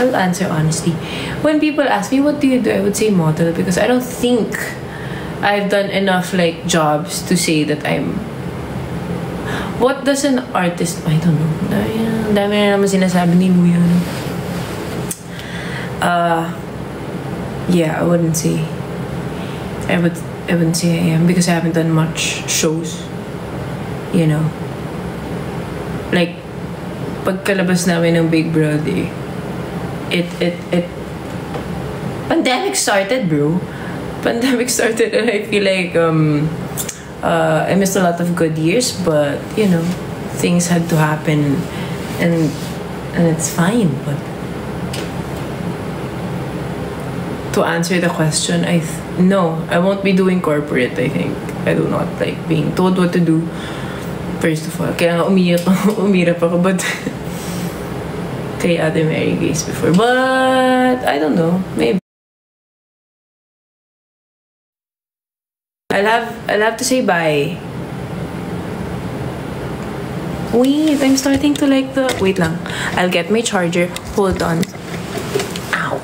I'll answer honestly. When people ask me, what do you do? I would say model because I don't think I've done enough like jobs to say that I'm... What does an artist... I don't know. Dami na naman sinasabi ni Luya. Yeah, I wouldn't say. I wouldn't say I am because I haven't done much shows. You know? Like, pagkalabas namin ng Big Brother, pandemic started, bro. Pandemic started and I feel like I missed a lot of good years, but you know, things had to happen and it's fine. But to answer the question, no, I won't be doing corporate. I think I do not like being told what to do. First of all, kaya nga umirap ako, but kay Ate Mary Grace before. But I don't know, maybe. I'll have to say bye. Wait, I'm starting to like the... Wait lang. I'll get my charger. Hold on. Ow.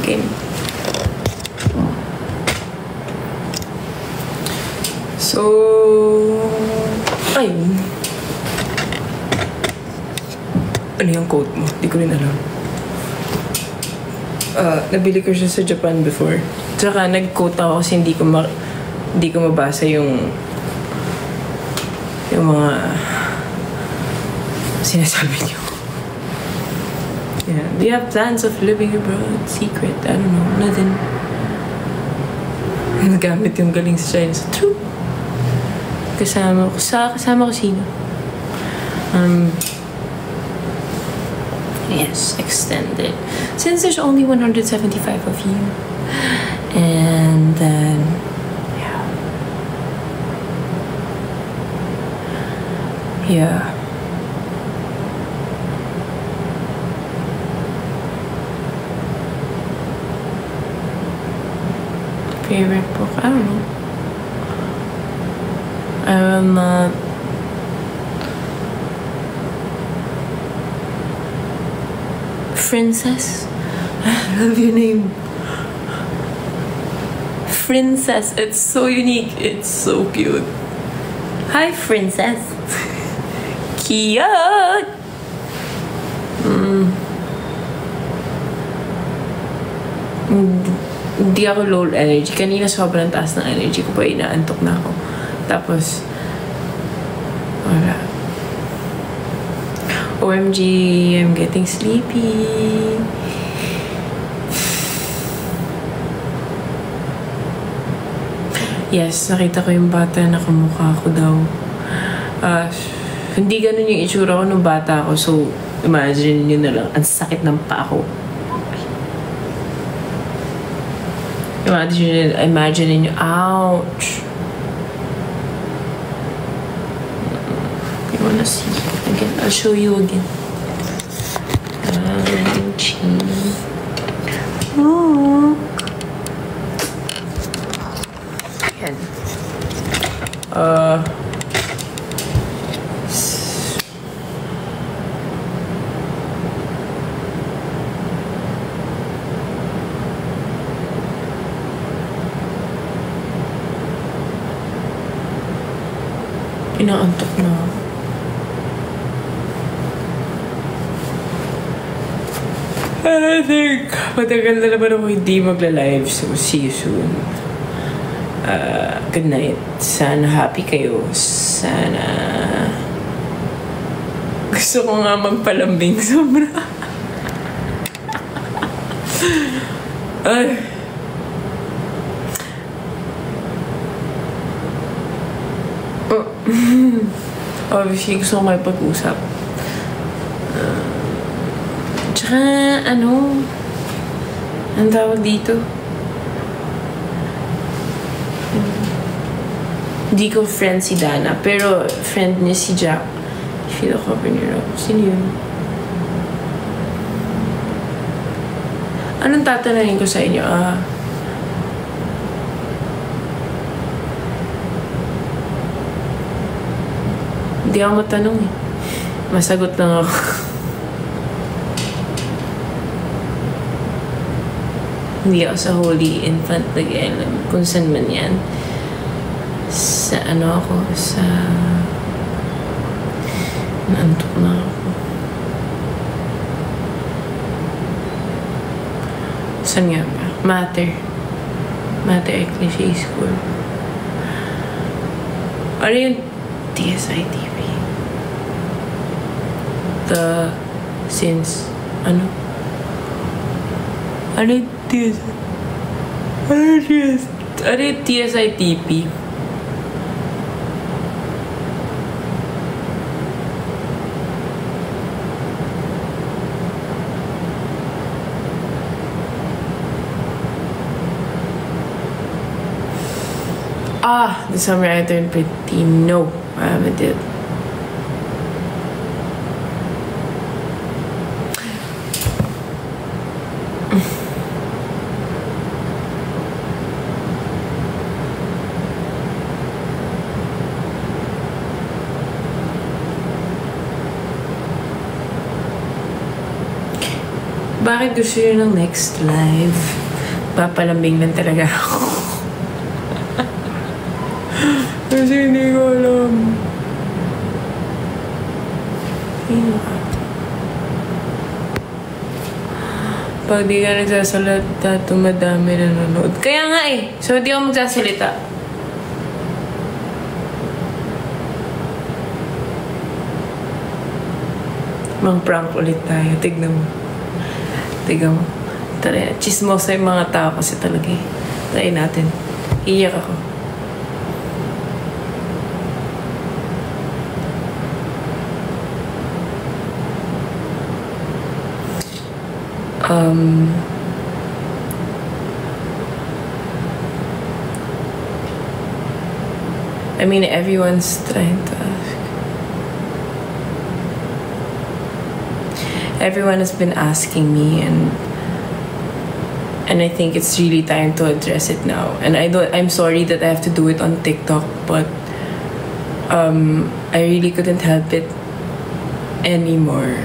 Okay. So, ayun. Ano yung coat mo? Di ko rin alam. Nabili ko siya sa Japan before. Tsaka nag-coat ako kasi hindi ko mabasa yung mga sinasabi niyo. Yeah. Do you have plans of living abroad? Secret? I don't know. Nothing. Nagamit yung galing sa China. So, true. Kasama ko sino? Yes, extended. Since there's only 175 of you. And then, yeah. Yeah. Favorite book? I don't know. I will not... Princess? I love your name. Princess. It's so unique. It's so cute. Hi, Princess. Cute! Hindi ako low energy. Kanina sobrang taas ng energy ko pa. Inaantok na ako. Tapos, wala. OMG, I'm getting sleepy. Yes, nakita ko yung bata na kamukha ko daw. Hindi ganun yung itsura ko nung bata ako. So, imagine nyo na lang. Ang sakit ng paa ko. Imagine nyo. Ouch! You wanna see? Again, I'll show you again. Oh. Ayan. Inaantok na ako. I think matagal na naman ako hindi magla-live, so see you soon. Good night. Sana happy kayo. Sana gusto ko nga magpalambing sobra. Ay. Obviously gusto ko makipag-usap. Tsaka, ang tawag dito? Hindi ko friend si Dana, pero friend niya si Jack. Feel ako pinira. Sino yun? Anong tatanungin ko sa inyo? Hindi ako matanong eh. Masagot lang ako. Hindi ako sa Holy Infant nag-alam kung saan man yan. Sa ano ako, sa... Naantok na ako. Saan nga ba? Mater Ecclesia School. Ano yung TSI TV? Since... Ano? Ano yung TSI? Ano yung TSI TP? The summer I turned pretty. No, I haven't did. Bakit gusto nyo ng next live? Papalambing lang talaga ako. Kasi hindi ko alam. Pag di ka nagsasalita, tumadami na nanonood. Kaya nga eh. So, hindi ako magsasalita. Mang-prank ulit tayo. Tignan mo. Tignan mo. Tara, chismosa yung mga tao kasi talaga eh. Try natin. Iyak ako. I mean, everyone's trying to ask. Everyone has been asking me, and I think it's really time to address it now. And I'm sorry that I have to do it on TikTok, but I really couldn't help it anymore.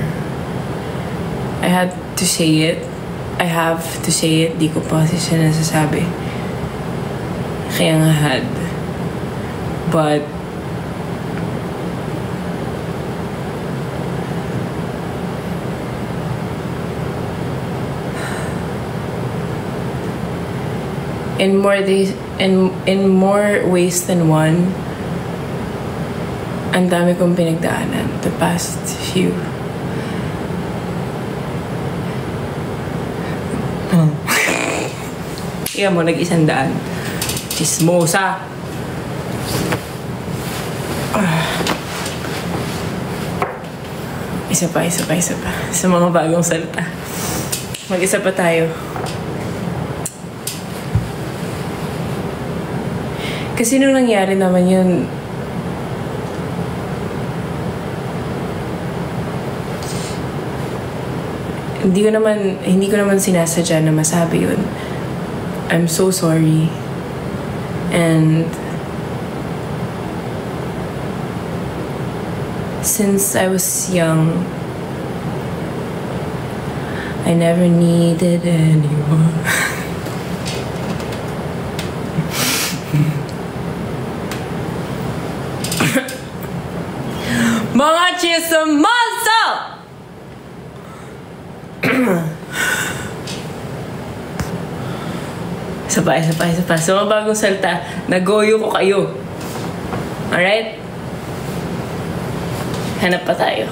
I had to say it. I have to say it. Di ko pa kasi siya nasasabi. Kaya nga had. But in more ways than one, ang dami kong pinagdaanan the past few. Kaya mo, nag-100. Chismosa! Isa pa. Sa mga bagong salita. Mag-isa pa tayo. Kasi nung nangyari naman yun, hindi ko naman sinasadya na masabi yun. I'm so sorry. And since I was young, I never needed anyone. Mga chismosa! Isa pa. So, mga bagong salta, nagoyo ko kayo. Alright? Hanap pa tayo.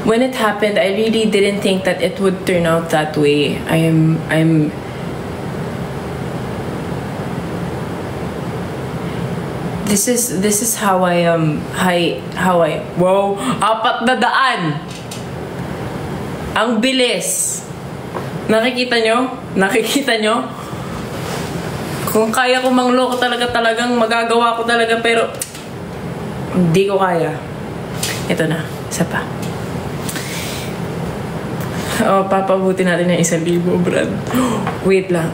When it happened, I really didn't think that it would turn out that way. This is how I wow, 400. Ang bilis. Nakikita nyo? Kung kaya ko mangloko talagang magagawa ko talaga, pero hindi ko kaya. Ito na, isa pa. Oh, papabuti natin ng 1,000, Brad. Wait lang.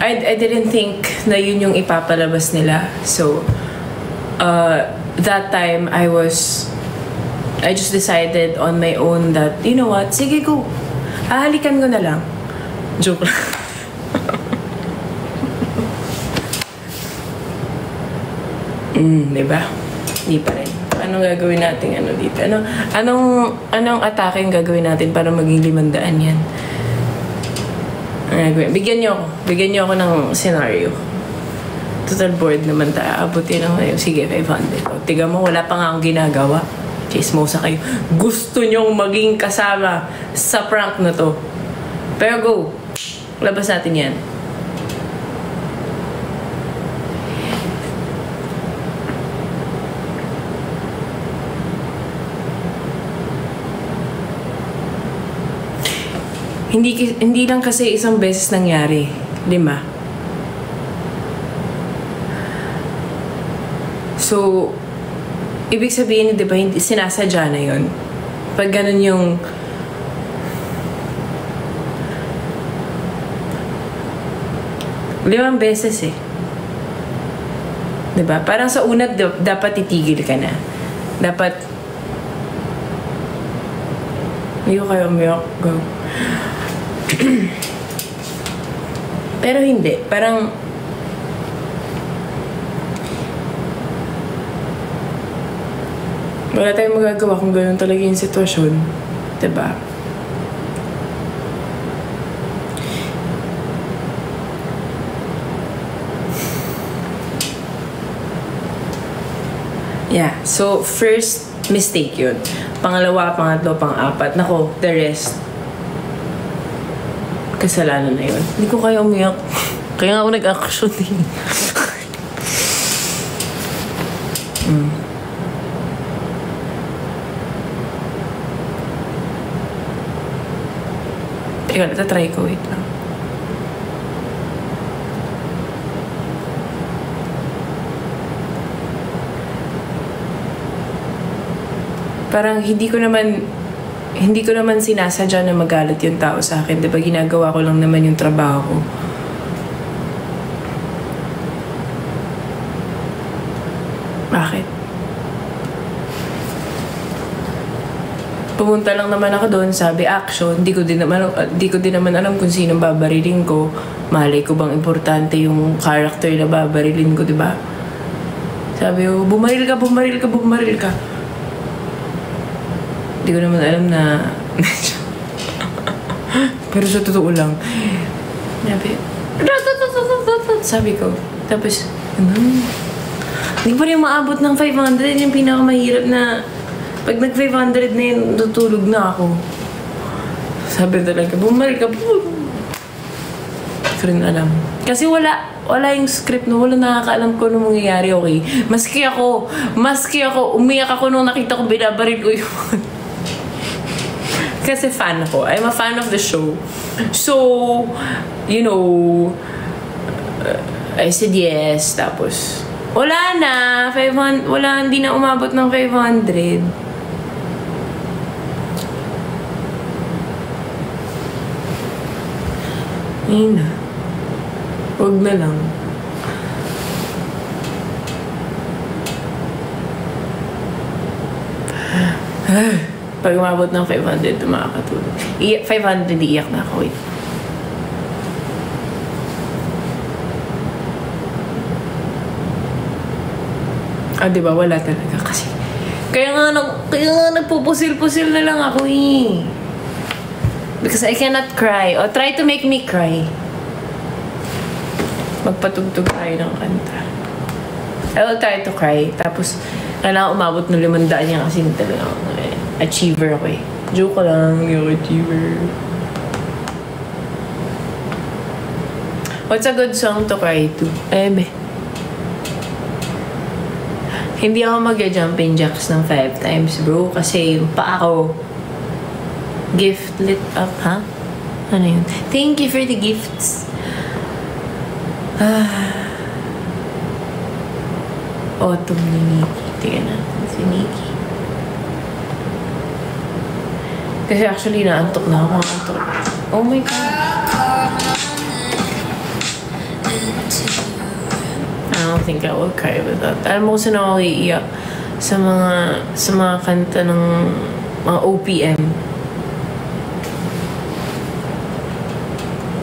I didn't think na yun yung ipapalabas nila. So, that time, I just decided on my own that, you know what, sige go. Hahalikan ko na lang. Joke lang. Diba? Di pa rin. Anong gagawin natin dito? Anong atake yung gagawin natin para maging 500 yan? Bigyan niyo ako ng scenario. Total board naman tayo. Abutin ako ngayon. Sige, 500. O, tiga mo, wala pa nga akong ginagawa. Chismosa kayo. Gusto nyong maging kasama sa prank na to. Pero go. Labas natin yan. Hindi lang kasi isang beses nangyari. 5. So, ibig sabihin, di ba, hindi sinasadya na yun. Pag ganun yung limang beses eh. Di ba? Parang sa una, dapat titigil ka na. Dapat hindi ko kayo umiyak. Go. Pero hindi. Parang wala tayong magagawa kung gano'n talaga yung sitwasyon. Diba? Yeah. So, first mistake yun. Pangalawa, pangatlo, pang-apat. Nako, the rest. Kasalanan na yun. Hindi ko kaya umiyak. Kaya nga ako nag-action eh. Teka, natatry ko. Wait lang. Parang hindi ko naman sinasadya na magalit yung tao sa akin. Diba, ginagawa ko lang naman yung trabaho ko. Bakit? Pumunta lang naman ako doon, sabi action. Di ko din naman alam kung sino babarilin ko. Malay ko bang importante yung character na babarilin ko, diba? Sabi ko, bumaril ka. Hindi ko naman alam na pero sa totoo lang sabi ko, tapos hindi pa rin maabot ng 500. Yung pinakamahirap na pag nag 500 na yun, tutulog na ako. Sabi talaga, bumaril ka. Hindi ko rin alam kasi wala yung script, no? Wala nakakaalam ko anong mangyayari. Okay, maski ako umiyak ako nung nakita ko binabaril ko yung kasi fan ako. I'm a fan of the show. So, you know, I said yes. Tapos, wala na. 500, hindi na umabot ng 500. Ayun na. Huwag na lang. Pag umabot ng 500, makakatulog. 500, iiyak na ako. Wait. Diba? Wala talaga kasi. Kaya nga nagpupusil-pusil na lang ako eh. Because I cannot cry. Try to make me cry. Magpatugtog tayo ng kanta. I will try to cry. Tapos, kailangan umabot ng 500 niya kasi talaga achiever ako eh. Joke lang, yung achiever. What's a good song to cry to? Eme. Hindi ako mag-jumping jacks ng 5 times, bro. Kasi yung pa ako gift lit up, ha? Ano yun? Thank you for the gifts. Autumn ni Nikki. Tingnan natin si Nikki. Kasi actually, naantok na ako. Oh my God. I don't think I will cry with that. Alam mo kung saan ako iiyak sa mga kanta ng mga OPM.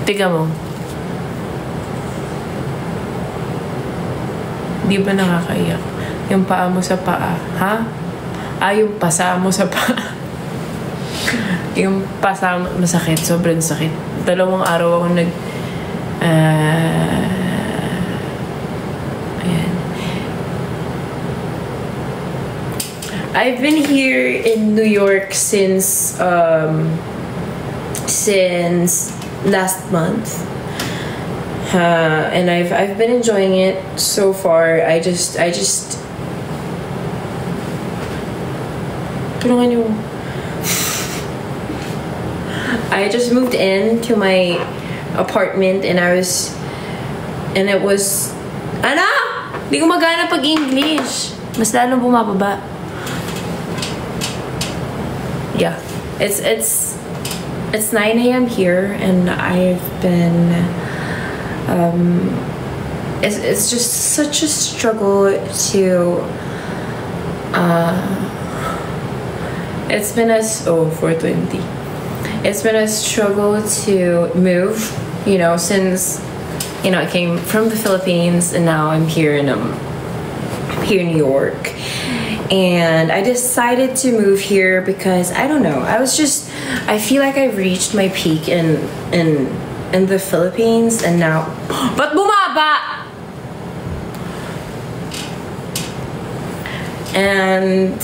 Tiga mo. Di ba nakakaiyak? Yung paa mo sa paa. Ha? Yung pasa mo sa paa. Yung pasa mo, masakit. Sobrang sakit. 2 araw ako ayan. I've been here in New York since last month. And I've been enjoying it so far. I just moved into my apartment and it was di ko magana pag English. Mas lalong bumababa. Yeah. It's 9 a.m. here and I've been it's just such a struggle to it's been 4:20. It's been a struggle to move, since I came from the Philippines and now I'm here in New York. And I decided to move here because I don't know. I feel like I've reached my peak in the Philippines and now but bumaba. And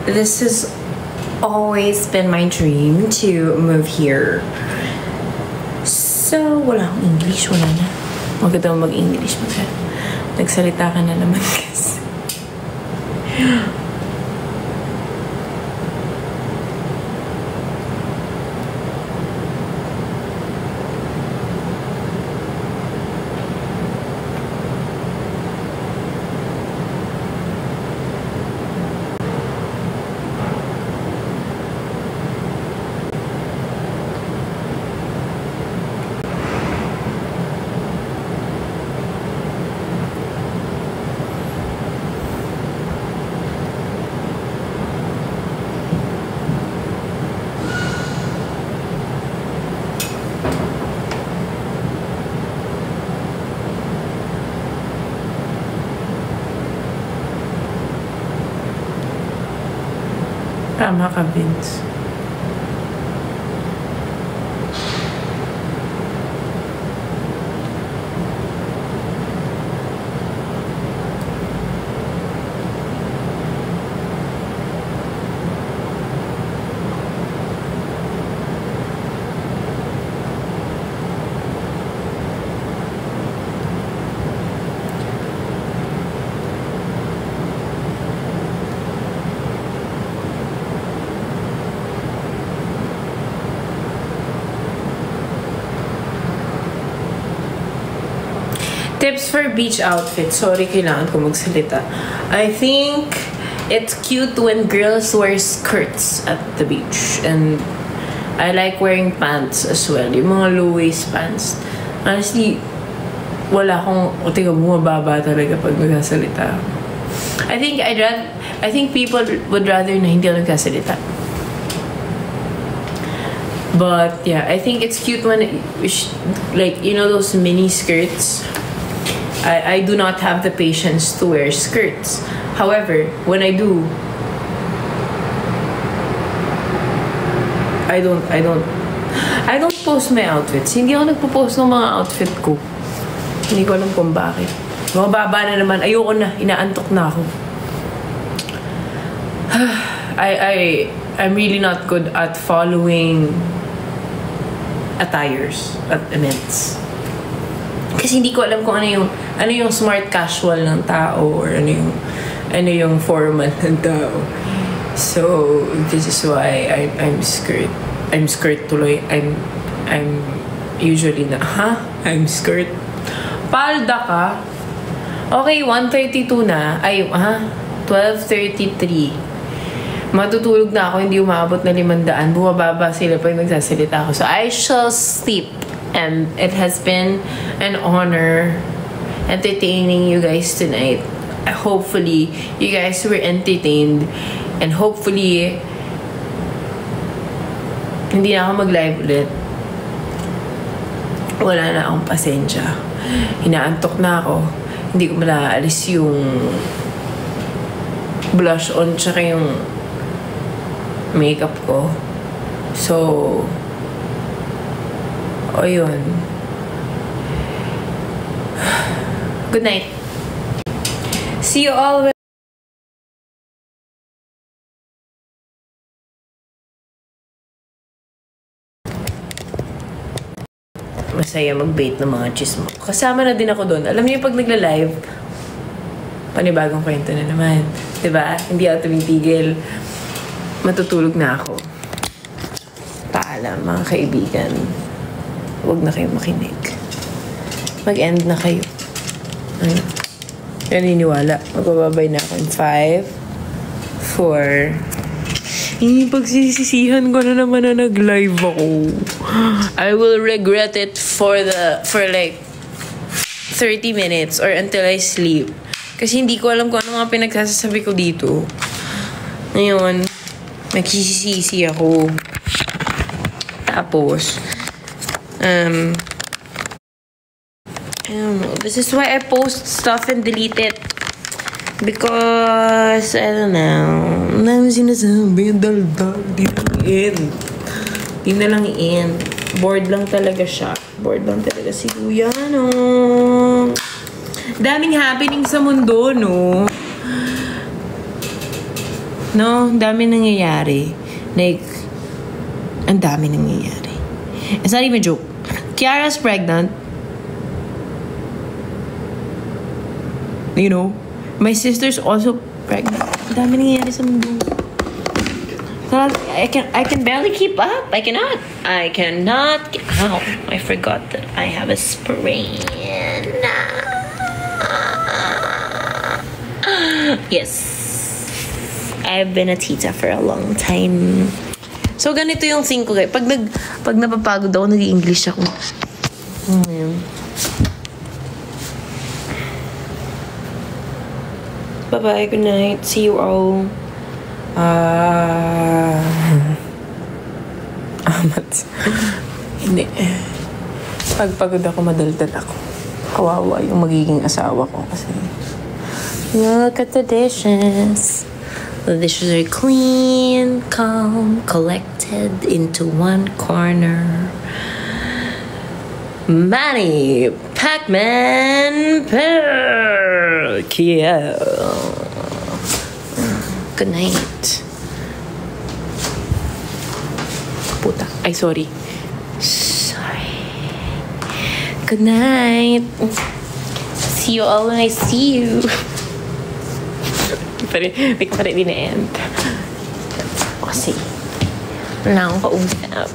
this has always been my dream to move here. So, wala akong English, wala na. Maganda mag-English mo ka. Nagsalita ka na naman kasi. Tama ka, Vince. Tips for beach outfit. Sorry, kailangan ko magsalita. I think it's cute when girls wear skirts at the beach. And I like wearing pants as well. Yung mga low-waist pants. Honestly, wala akong bumababa talaga pag nagsasalita. I think people would rather na hindi ako nagsasalita. But yeah, I think it's cute when those mini skirts. I do not have the patience to wear skirts. However, when I do, I don't post my outfits. Hindi ako nagpo-post ng mga outfit ko. Hindi ko alam kung bakit. Mababa na naman. Ayoko na. Inaantok na ako. I'm really not good at following attires at events. Kasi hindi ko alam kung ano yung smart casual ng tao or ano yung formal ng tao. So this is why I'm skirt. I'm skirt tuloy. I'm usually I'm skirt. Palda ka? Okay, 1:32 na. Ay, 12:33. Matutulog na ako, hindi umabot na 500. Bumababa sila pag nagsasalita ako. So I shall sleep. And it has been an honor entertaining you guys tonight. Hopefully, you guys were entertained. And hopefully, hindi na ako mag-live ulit. Wala na akong pasensya. Inaantok na ako. Hindi ko malaalis yung blush on tsaka yung makeup ko. So, ayun. Good night. See you all. Masaya mag-bait ng mga chismo. Kasama na din ako doon. Alam niyo pag nagla-live, panibagong kwento na naman. Diba? Hindi ako tumigil. Matutulog na ako. Paalam, mga kaibigan. Huwag na kayo makinig. Mag-end na kayo. Ayun. Naniniwala. Magbababay na ako in 5, 4... Pagsisisihan ko na naman na nag-live ako. I will regret it for like 30 minutes or until I sleep. Kasi hindi ko alam kung ano mga pinagsasabi ko dito. Ngayon, nagsisisi ako. Tapos, I don't know. This is why I post stuff and delete it. Because, I don't know. Ang dami sinasabi, dal-dal. Di na lang i-end. Bored lang talaga siya. Bored lang talaga si Kuya, no? Daming happening sa mundo, no? No? Daming nangyayari. Like, ang dami nangyayari. It's not even a joke. Kiara's pregnant. You know? My sister's also pregnant. Dami nangyayari sa mundo. I can barely keep up. I cannot. Ow, I forgot that I have a sprain. Yes. I've been a tita for a long time. So, ganito yung thing ko, guys. Pag napapagod ako, nag-i-English ako. Bye-bye. Good night. See you all. Hindi. Pagpagod ako, madaldal ako. Kawawa yung magiging asawa ko kasi. Look at the dishes. The dishes are clean, calm, collected into one corner. Manny Pacman Pacquiao. Good night. Puta. Ay, sorry. Good night. See you all when I see you. Hindi ko pa rin din-end. Kasi, wala akong kausap.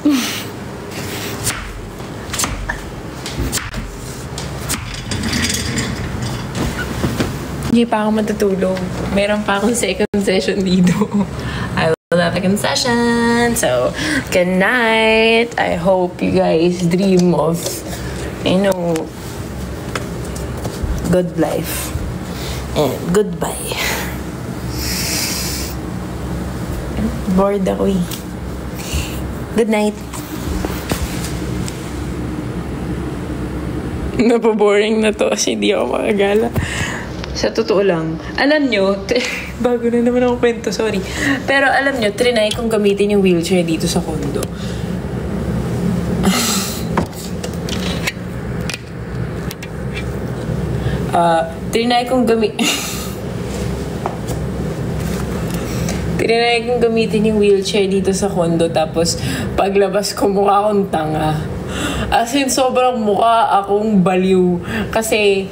Hindi pa ako matutulog. Meron pa akong second session dito. I will have a second session. So, good night. I hope you guys dream of, good life. And goodbye. Bored ako eh. Good night. Napaboring na to kasi hindi ako makagala. Sa totoo lang, alam nyo, bago na naman ako kwento, sorry. Pero alam nyo, trinay kong gamitin yung wheelchair dito sa condo. Trinay kong gamitin yung wheelchair dito sa condo, tapos paglabas ko mukha akong tanga. As in, sobrang mukha akong baliw. Kasi,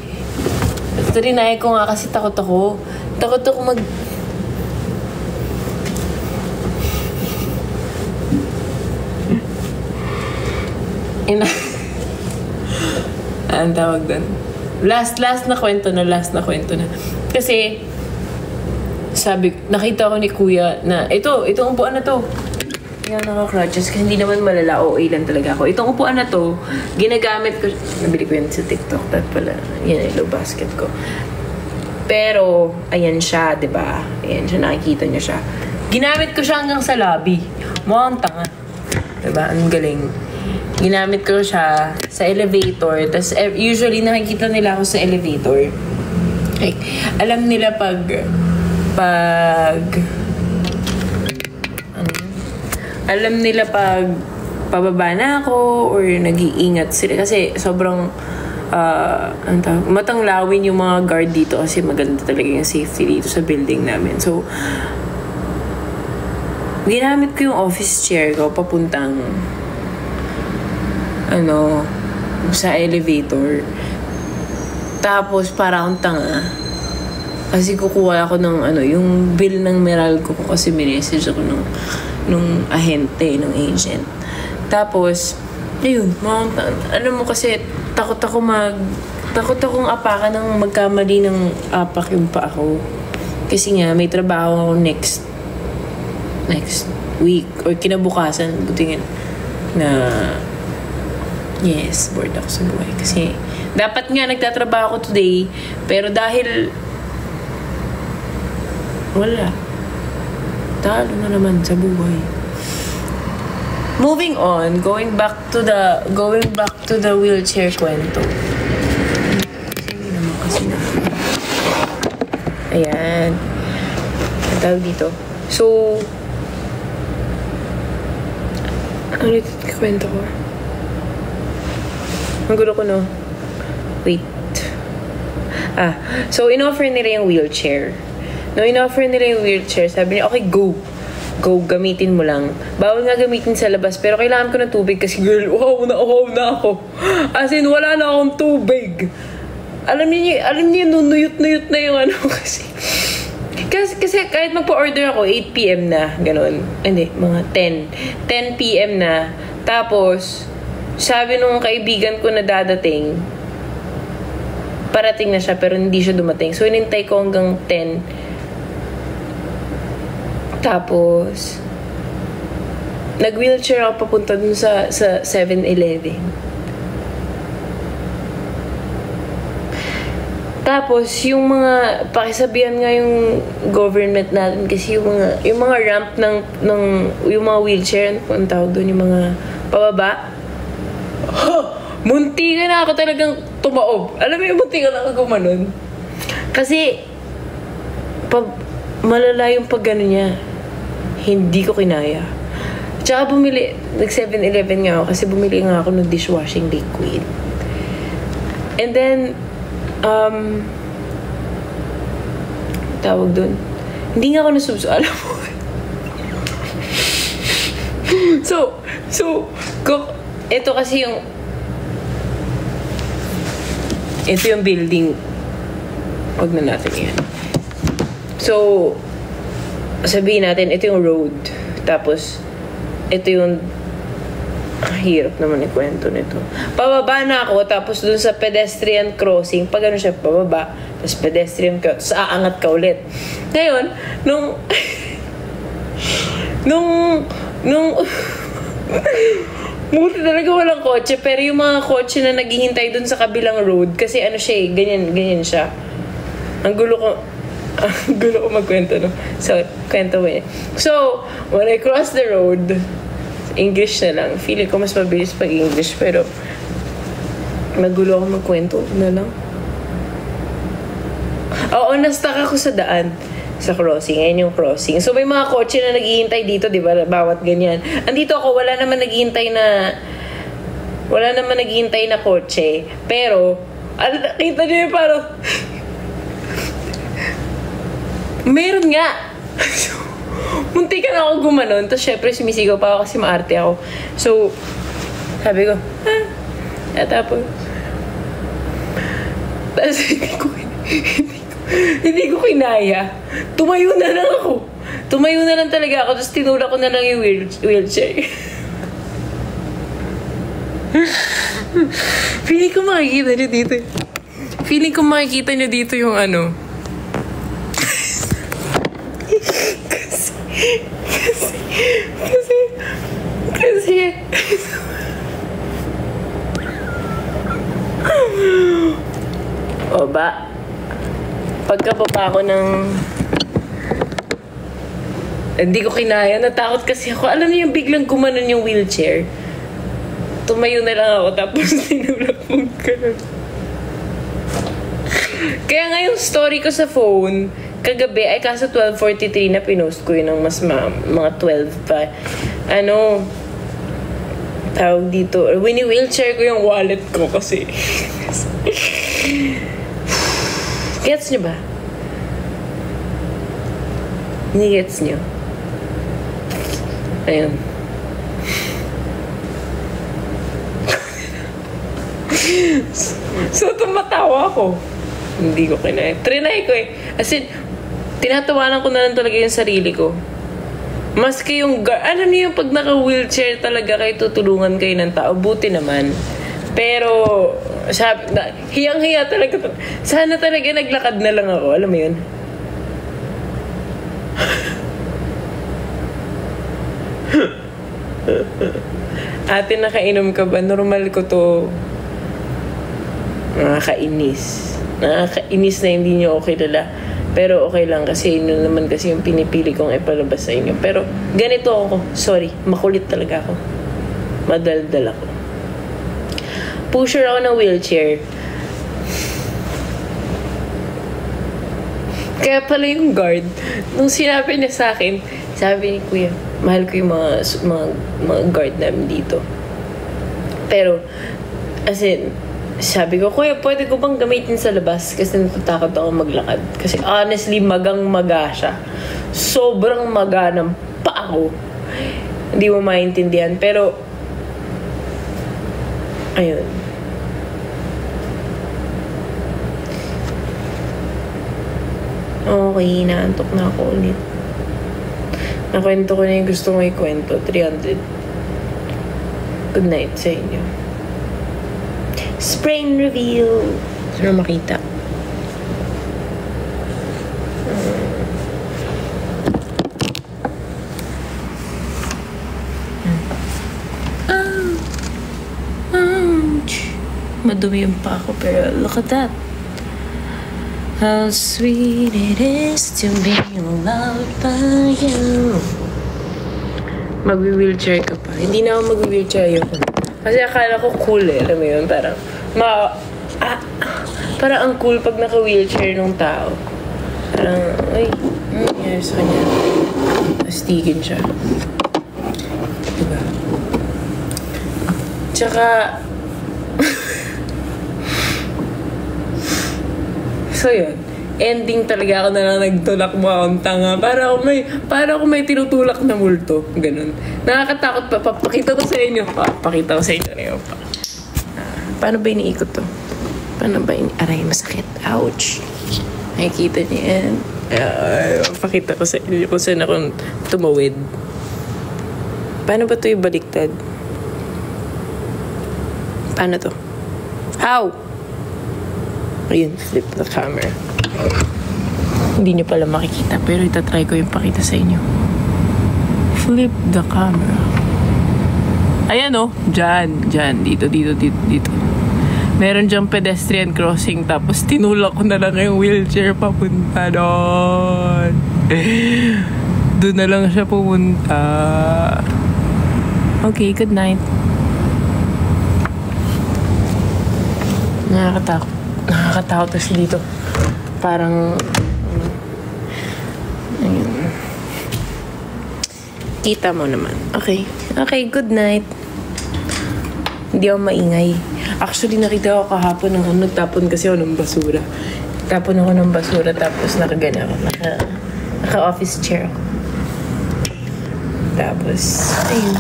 trinay ko nga kasi takot ako. Takot ako ang tawag doon. Last na kwento na. Kasi, sabi, nakita ko ni Kuya na, itong upuan na to. Yan, naka-crutches. Kasi hindi naman malala, OA lang talaga ako. Itong upuan na to, ginagamit ko, nabili ko yan sa TikTok. That pala, yan yung low basket ko. Pero, ayan siya, diba? Ayan siya, nakikita niya siya. Ginamit ko siya hanggang sa lobby. Mukhang tanga. Diba? Ang galing. Ginamit ko siya sa elevator. Tapos, usually, nakikita nila ako sa elevator. Like, alam nila alam nila pag pababa na ako or nag-iingat sila. Kasi, sobrang, matanglawin yung mga guard dito kasi maganda talaga yung safety dito sa building namin. So, ginamit ko yung office chair ko papuntang sa elevator. Tapos para akong tanga kasi kukuha ako ng yung bill ng Meralco ko kasi minessage ako nung ahente, nung agent. Tapos ayun, alam mo kasi takot akong apakan ng magkamali ng apak yung pa ako. Kasi nga may trabaho ako next week or kinabukasan, buti na yes, bored ako sa buhay. Kasi, dapat nga nagtatrabaho ako today, pero dahil wala. Talo na naman sa buhay. Moving on, going back to the wheelchair kwento. Hindi naman kasi na. Ayan. Ang tawag dito. So, ano ito kwento ko? Ang gulo ko, no? Wait. So, in-offer nila yung wheelchair. No, in-offer nila yung wheelchair. Sabi niya, okay, go. Go, gamitin mo lang. Bawal nga gamitin sa labas, pero kailangan ko ng tubig kasi, girl, uhaw na ako. As in, wala na akong tubig. Alam niyo, nunuyot-nuyot na yung kasi kahit magpa-order ako, 8 p.m. na, ganun. Hindi, mga 10 p.m. na. Tapos, sabi nung kaibigan ko na dadating, parating na siya pero hindi siya dumating. So, inintay ko hanggang 10. Tapos, nag-wheelchair ako papunta dun sa 7-Eleven. Tapos, yung mga, pakisabihan nga yung government natin kasi yung mga ramp yung mga wheelchair, ano tawag doon, yung mga pababa. Muntikan na ako talagang tumaob. Alam mo yung muntikan na ako gumanon? Kasi, malala yung pag-gano niya. Hindi ko kinaya. Tsaka nag-7-Eleven nga ako kasi bumili nga ako ng dishwashing liquid. And then, tawag dun, hindi nga ako nasubso. Alam mo. Ito kasi ito yung building. Huwag na natin yan. So, sabihin natin, ito yung road. Tapos, ito yung hirap naman ikwento nito. Pababa na ako, tapos dun sa pedestrian crossing, pag ano siya, pababa, tapos pedestrian crossing, tapos aangat ka ulit. Ngayon, buti talaga walang kotse, pero yung mga kotse na naghihintay dun sa kabilang road, kasi ano siya ganyan siya. Ang gulo ko magkwento, no? So, kwento mo eh. So, when I cross the road, English na lang. Feeling ko mas mabilis pag English, pero magulo ako magkwento na lang. Oo, na-stuck ako sa daan. Sa crossing. Ayan yung crossing. So, may mga kotse na naghihintay dito, di ba? Bawat ganyan. Andito ako, wala naman naghihintay na kotse. Pero, nakita niyo yung parang meron nga. Munti ka na ako gumanon. Tapos, syempre, sumisigaw pa ako kasi maarte ako. So, Sabi ko, tapos hindi ko kinaya. Tumayo na lang ako. Tumayo na lang talaga ako, tapos tinulak ko na lang yung wheelchair. Feeling ko makikita nyo dito. Feeling ko makikita nyo dito yung ano. Kasi o ba, pagkababa ko ng hindi ko kinaya, natakot kasi ako. Alam niyo yung biglang gumanon yung wheelchair. Tumayo na lang ako, tapos tinulak mong ganun. Kaya nga yung story ko sa phone kagabi ay kaso 12:43 na pinost ko yun ng mas mga 12 pa. Ano tawag dito, wini-wheelchair ko yung wallet ko kasi gets nyo ba? Hindi gets nyo? Ayun. So, tumatawa ako. Hindi ko kinaya. Trinay ko eh. As in, tinatawanan ko na lang talaga yung sarili ko. Maski yung alam niyo yung pag naka-wheelchair talaga kayo, tutulungan kayo ng tao. Buti naman. Pero, hiyang-hiya talaga. Sana talaga naglakad na lang ako. Alam mo yun? Ate, nakainom ka ba? Normal ko to. Nakakainis. Nakakainis na hindi niyo ako kilala. Pero okay lang kasi yun naman kasi yung pinipili kong ipalabas sa inyo. Pero ganito ako. Sorry, makulit talaga ako. Madaldal ako. Pusher ako ng wheelchair. Kaya pala yung guard, nung sinabi niya sa akin, sabi ni Kuya, mahal ko yung mga guard namin dito. Pero, as in, sabi ko, Kuya, pwede ko bang gamitin sa labas? Kasi natatakot ako maglakad. Kasi honestly, magang-maga siya. Sobrang maga ng paa ko. Hindi mo maintindihan. Pero, ayun. Okay, naantok na ako ulit. Nakwento ko na yung gusto ko ikwento. 300. Good night sa inyo. Sprain reveal. Sino makita? Ouch. Madumi yung pa ako, pero look at that. How sweet it is to be loved by you. Magwi-wheelchair ka pa. Hindi na ako magwi-wheelchair yun. Kasi akala ko cool eh. Alam mo yun? Parang, parang ang cool pag naka-wheelchair ng tao. Parang, ay, nangyari sa kanya. Astigin siya. Diba? Tsaka, so yun, ending talaga ako na lang nagtulak mo akong tanga. Para ako may tinutulak na multo. Ganun. Nakakatakot pa. Pakita ko sa inyo. Pakita ko sa inyo ngayon pa. Paano ba iniikot to? Paano ba aray, masakit. Ouch. Nakikita niyo yan. Pakita ko sa inyo kung saan ako tumawid. Paano ba to ibaliktad? Paano to? How? Ayun, flip the camera. Hindi nyo pala makikita, pero itatry ko yung pakita sa inyo. Flip the camera. Ayan oh, dyan. Dito. Meron dyang pedestrian crossing, tapos tinulak ko na lang yung wheelchair papunta doon. Doon na lang siya pumunta. Okay, good night. Nakakatakot kasi dito. Parang ayun. Kita mo naman. Okay, good night. Hindi ako maingay. Actually, nakita ko kahapon nagtapon kasi ako ng basura. Tapon ako ng basura tapos nakagana ako. Naka-office chair ako. Tapos, ayun.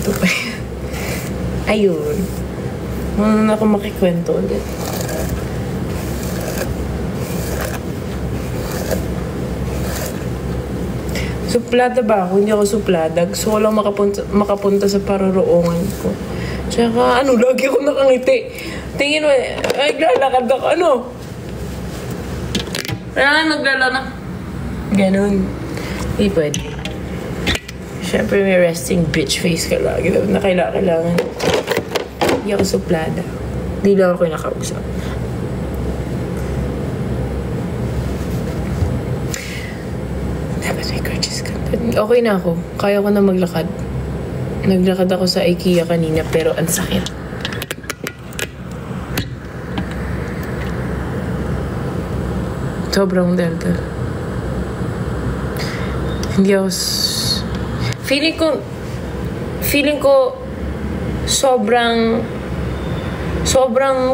kwento pa yan. Ayun. Ano na ako makikwento ulit? Suplada ba ako? Hindi ako suplada. Gusto ko lang makapunta sa paroroongan ko. Tsaka, lagi ako nakangiti. Tingin mo, naglalakad ako. Naglalakad. Ganon. Hindi pwede. Siyempre, may resting bitch face ka lagi. Na kailangan. Hindi ako suplada. Hindi lang ako nakausap. Dapat may crutches ka. Okay na ako. Kaya ko na maglakad. Naglakad ako sa IKEA kanina pero ang sakit. Sobrang daldal. Hindi ako... Feeling ko sobrang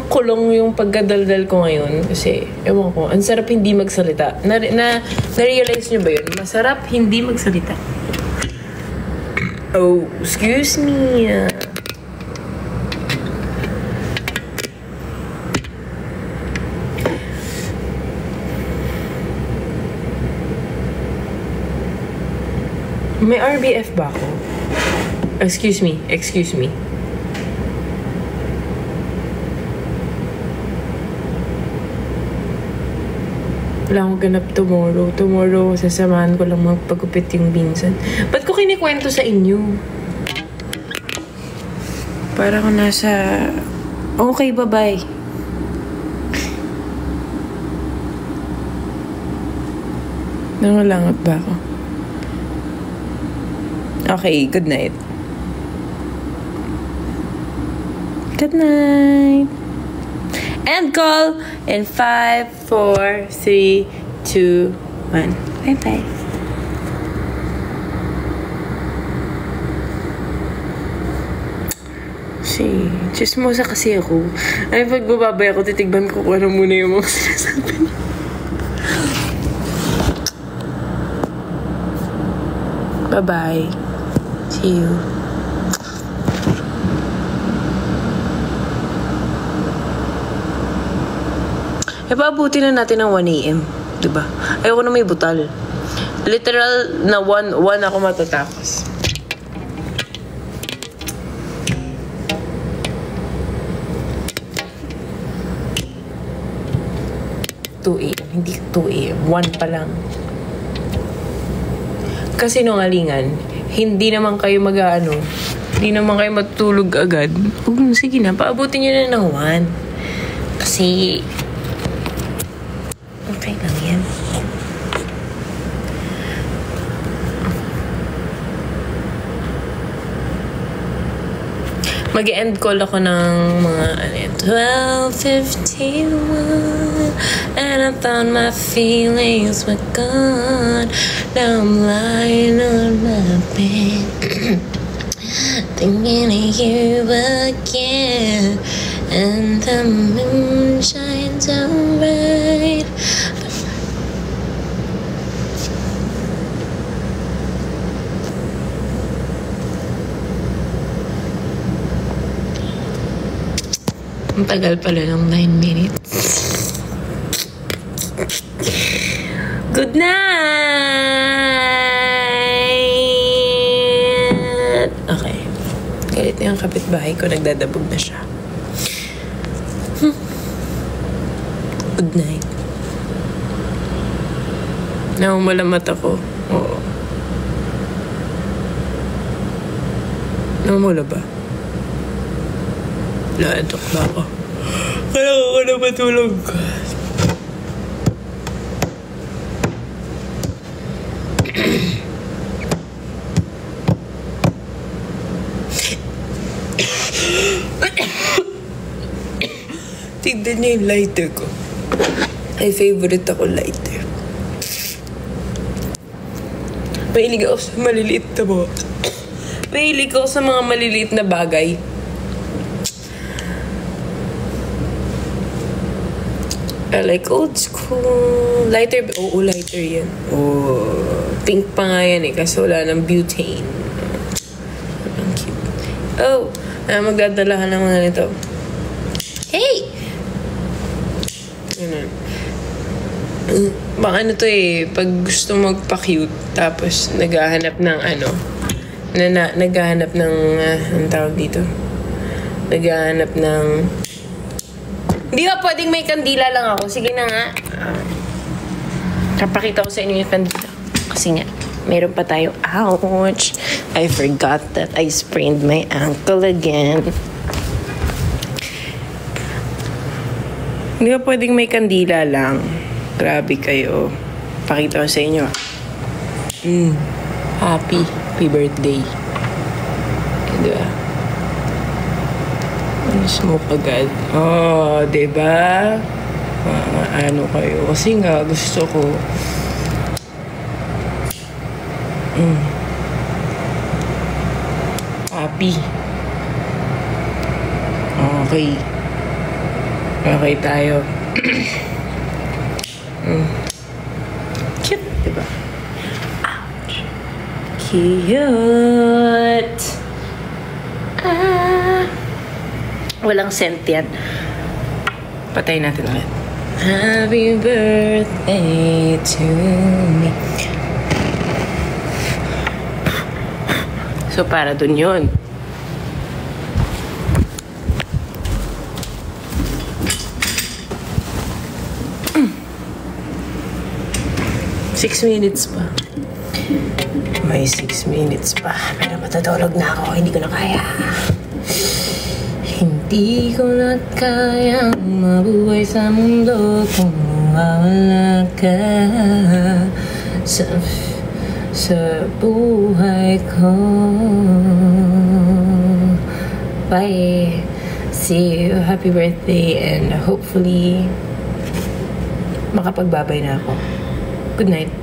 kulong yung pagkadaldal ko ngayon kasi, ewan ko, ang sarap hindi magsalita. Na-realize nyo ba yun? Masarap hindi magsalita. Oh, excuse me. May RBF ba ako? Excuse me. Wala akong ganap tomorrow. Tomorrow, sasamahan ko lang magpagupit yung minsan. Ba't ko kinikwento sa inyo? Para ko nasa... Okay, bye-bye. Nangalangat ba ako? Okay, good night. Good night. End call in 5, 4, 3, 2, 1. Bye-bye. Chismosa kasi ako. Ay, pag bababay ako, titigban ko kung ano muna yung mga sinasabi niya. Bye-bye. See you. Paabuti na natin ng 1 a.m. Diba? Ayoko na may butal. Literal na 1 ako matatapos. Hindi 2 a.m. 1 pa lang. Kasi nungalingan, hindi naman kayo hindi naman kayo matulog agad. Sige na, paabutin nyo na ng 1. Kasi okay lang yan. Mag-end call ako ng mga 12:51 and I thought my feelings were gone. Now I'm lying on my bed thinking of you again, and the moon shines so bright. Ang tagal pala ng 9 minutes. Good night! Okay. Galit na yung kapitbahay ko. Nagdadabog na siya. Good night. Namumalamat ako. Oo. Namumula ba? Laantok ba ako? Kailangan ko na matulog. Tignan niyo yung lighter ko. Ay, favorite ako lighter. Mahilig ako sa maliliit na mga... Mahilig ako sa mga maliliit na bagay. I like old school. Lighter. Oo, lighter yan. Oh, pink pa nga yan eh. Kasi wala ng butane. Ang cute. Oh, magdadala ka naman nito. Hey! Ganun. Baka ano to eh, pag gusto magpa-cute, tapos naghahanap ng naghahanap ng, anong tawag dito? Naghahanap ng, hindi ba pwedeng may kandila lang ako? Sige na nga. Kapakita ko sa inyo yung kandila. Kasi nga, meron pa tayo. Ouch! I forgot that I sprained my ankle again. Hindi ba pwedeng may kandila lang? Grabe kayo. Pakita ko sa inyo. Happy birthday. Diba? Smoke agad. Oh, diba? Ano kayo? Kasi nga, gusto ko. Happy. Okay. Okay tayo. Cute, diba? Ouch. Cute. Walang scent yan. Patayin natin ulit. Happy birthday to me. So, para dun yun. Six minutes pa. May 6 minutes pa. Pero matutulog na ako. Hindi ko na kaya. Hindi ko na kaya mabuhay sa mundo kung mawawala ka sa buhay ko. Bye. See you. Happy birthday and hopefully makapagbabay na ako. Good night.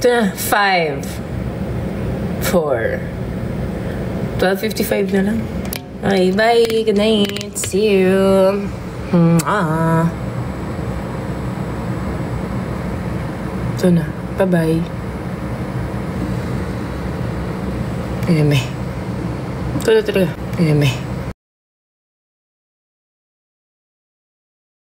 Ito na. 5, 4, 12:55 na lang. Okay, bye. Good night. See you. Ito na. Bye-bye. Eme. Ito na talaga. Eme.